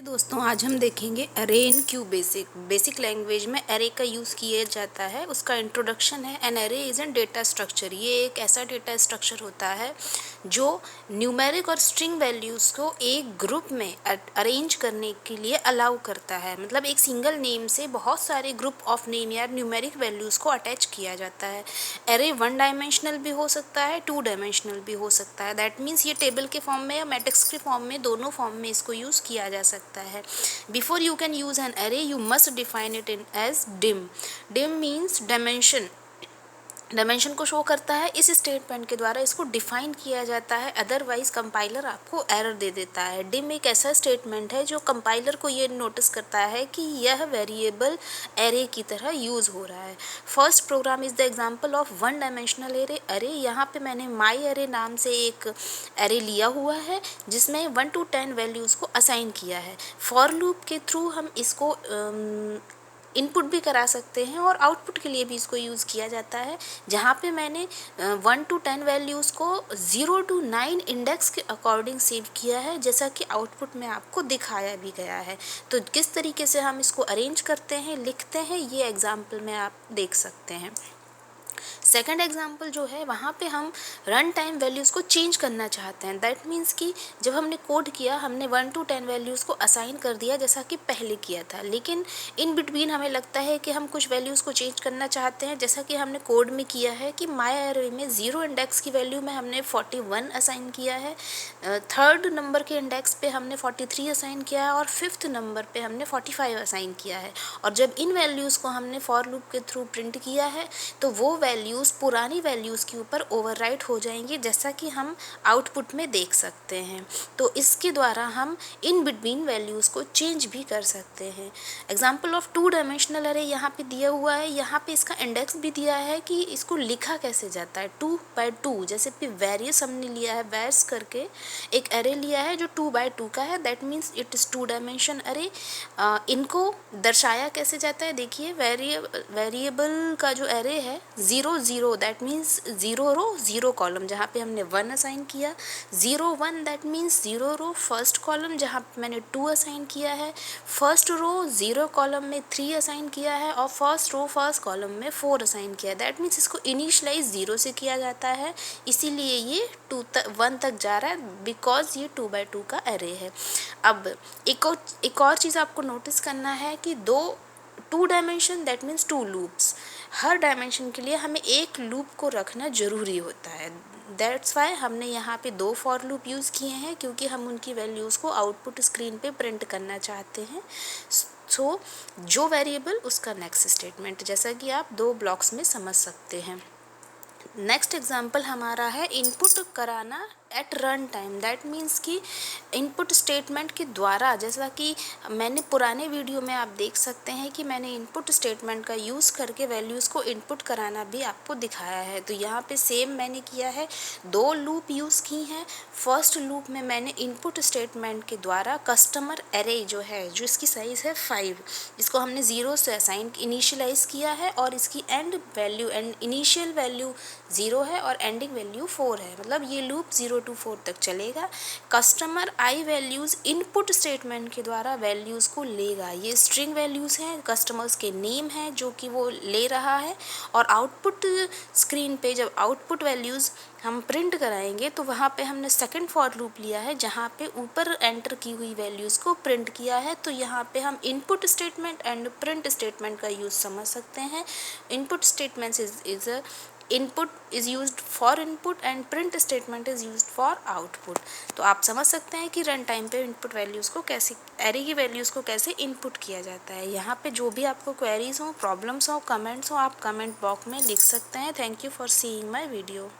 दोस्तों आज हम देखेंगे अरे इन क्यू बेसिक लैंग्वेज में अरे का यूज़ किया जाता है। उसका इंट्रोडक्शन है एन अरे इज़ एन डेटा स्ट्रक्चर। ये एक ऐसा डेटा स्ट्रक्चर होता है जो न्यूमेरिक और स्ट्रिंग वैल्यूज़ को एक ग्रुप में अरेंज करने के लिए अलाउ करता है। मतलब एक सिंगल नेम से बहुत सारे ग्रुप ऑफ नेम या न्यूमेरिक वैल्यूज़ को अटैच किया जाता है। अरे 1 डायमेंशनल भी हो सकता है, 2 डायमेंशनल भी हो सकता है। दैट मीन्स ये टेबल के फॉर्म में या मैट्रिक्स के फॉर्म में, दोनों फॉर्म में इसको यूज़ किया जा सकता है। Before you can use an array, you must define it in as dim. Dim means dimension. Dimension को शो करता है। इस स्टेटमेंट के द्वारा इसको डिफाइन किया जाता है, अदरवाइज कंपाइलर आपको एरर दे देता है। डिम एक ऐसा स्टेटमेंट है जो कंपाइलर को ये नोटिस करता है कि यह वेरिएबल एरे की तरह यूज़ हो रहा है। First program is the example of 1 dimensional array. अरे यहाँ पे मैंने माई अरे नाम से एक एरे लिया हुआ है जिसमें 1 to 10 वैल्यूज़ को असाइन किया है। फॉर लूप के थ्रू हम इसको इनपुट भी करा सकते हैं और आउटपुट के लिए भी इसको यूज़ किया जाता है, जहाँ पे मैंने 1 to 10 वैल्यूज़ को 0 to 9 इंडेक्स के अकॉर्डिंग सेव किया है, जैसा कि आउटपुट में आपको दिखाया भी गया है। तो किस तरीके से हम इसको अरेंज करते हैं, लिखते हैं, ये एग्जाम्पल में आप देख सकते हैं। सेकंड एग्जाम्पल जो है वहाँ पे हम रन टाइम वैल्यूज़ को चेंज करना चाहते हैं। दैट मीन्स कि जब हमने कोड किया, हमने 1 to 10 वैल्यूज़ को असाइन कर दिया जैसा कि पहले किया था, लेकिन इन बिटवीन हमें लगता है कि हम कुछ वैल्यूज़ को चेंज करना चाहते हैं, जैसा कि हमने कोड में किया है कि माई अरे में 0 इंडेक्स की वैल्यू में हमने 41 असाइन किया है, थर्ड नंबर के इंडेक्स पे हमने 43 असाइन किया है और फिफ्थ नंबर पे हमने 45 असाइन किया है। और जब इन वैल्यूज़ को हमने फॉर लूप के थ्रू प्रिंट किया है तो वो वैल्यूज़ पुरानी वैल्यूज़ के ऊपर ओवरराइट हो जाएंगी, जैसा कि हम आउटपुट में देख सकते हैं। तो इसके द्वारा हम इन बिटवीन वैल्यूज़ को चेंज भी कर सकते हैं। एग्जाम्पल ऑफ 2 डायमेंशनल अरे यहाँ पे दिया हुआ है। यहाँ पे इसका इंडेक्स भी दिया है कि इसको लिखा कैसे जाता है, 2 by 2। जैसे कि वेरियस हमने लिया है, वैर्स करके एक अरे लिया है जो 2 by 2 का है। That means it is 2 dimension अरे। इनको दर्शाया कैसे जाता है, देखिए वेरिएबल का जो अरे है 0 0, दैट मीन्स 0 रो 0 कॉलम, जहाँ पे हमने 1 असाइन किया। 0 1 that means 0 row first column, जहाँ पे मैंने 2 असाइन किया है। फर्स्ट रो 0 कॉलम में 3 असाइन किया है और फर्स्ट रो फर्स्ट कॉलम में 4 असाइन किया है। दैट मीन्स इसको इनिशलाइज 0 से किया जाता है, इसीलिए ये 1 तक जा रहा है, बिकॉज ये 2 by 2 का अरे है। अब एक और चीज़ आपको नोटिस करना है कि 2 dimension that means 2 loops. Her dimension के लिए हमें एक लूप को रखना ज़रूरी होता है। दैट्स वाई हमने यहाँ पे 2 फॉर लूप यूज़ किए हैं, क्योंकि हम उनकी वैल्यूज़ को आउटपुट स्क्रीन पे प्रिंट करना चाहते हैं। सो जो वेरिएबल उसका नेक्स्ट स्टेटमेंट, जैसा कि आप 2 ब्लॉक्स में समझ सकते हैं। नेक्स्ट एग्जाम्पल हमारा है इनपुट कराना at run time. That means कि इनपुट स्टेटमेंट के द्वारा, जैसा कि मैंने पुराने वीडियो में आप देख सकते हैं कि मैंने इनपुट स्टेटमेंट का यूज़ करके वैल्यूज़ को इनपुट कराना भी आपको दिखाया है। तो यहाँ पे सेम मैंने किया है, 2 लूप यूज़ की हैं। फर्स्ट लूप में मैंने इनपुट स्टेटमेंट के द्वारा कस्टमर एरे जो है, जो इसकी साइज़ है 5, इसको हमने 0 से असाइन इनिशियलाइज़ किया है और इसकी एंड इनिशियल वैल्यू 0 है और एंडिंग वैल्यू 4 है। मतलब ये लूप 0 to 4 तक चलेगा। Customer I values input statement के द्वारा वैल्यूज़ को लेगा। ये स्ट्रिंग वैल्यूज़ हैं, कस्टमर्स के नेम हैं जो कि वो ले रहा है। और आउटपुट स्क्रीन पे जब आउटपुट वैल्यूज़ हम प्रिंट कराएंगे तो वहाँ पे हमने सेकंड फॉर लूप लिया है, जहाँ पे ऊपर एंटर की हुई वैल्यूज़ को प्रिंट किया है। तो यहाँ पे हम input statement and print statement का यूज़ समझ सकते हैं। Input statement is input is used for input and print statement is used for output. तो आप समझ सकते हैं कि रन टाइम पे इनपुट वैल्यूज़ को कैसे, एरे की वैल्यूज़ को कैसे इनपुट किया जाता है। यहाँ पे जो भी आपको क्वेरीज हो, प्रॉब्लम्स हो, कमेंट्स हो, आप कमेंट बॉक्स में लिख सकते हैं। Thank you for seeing my video.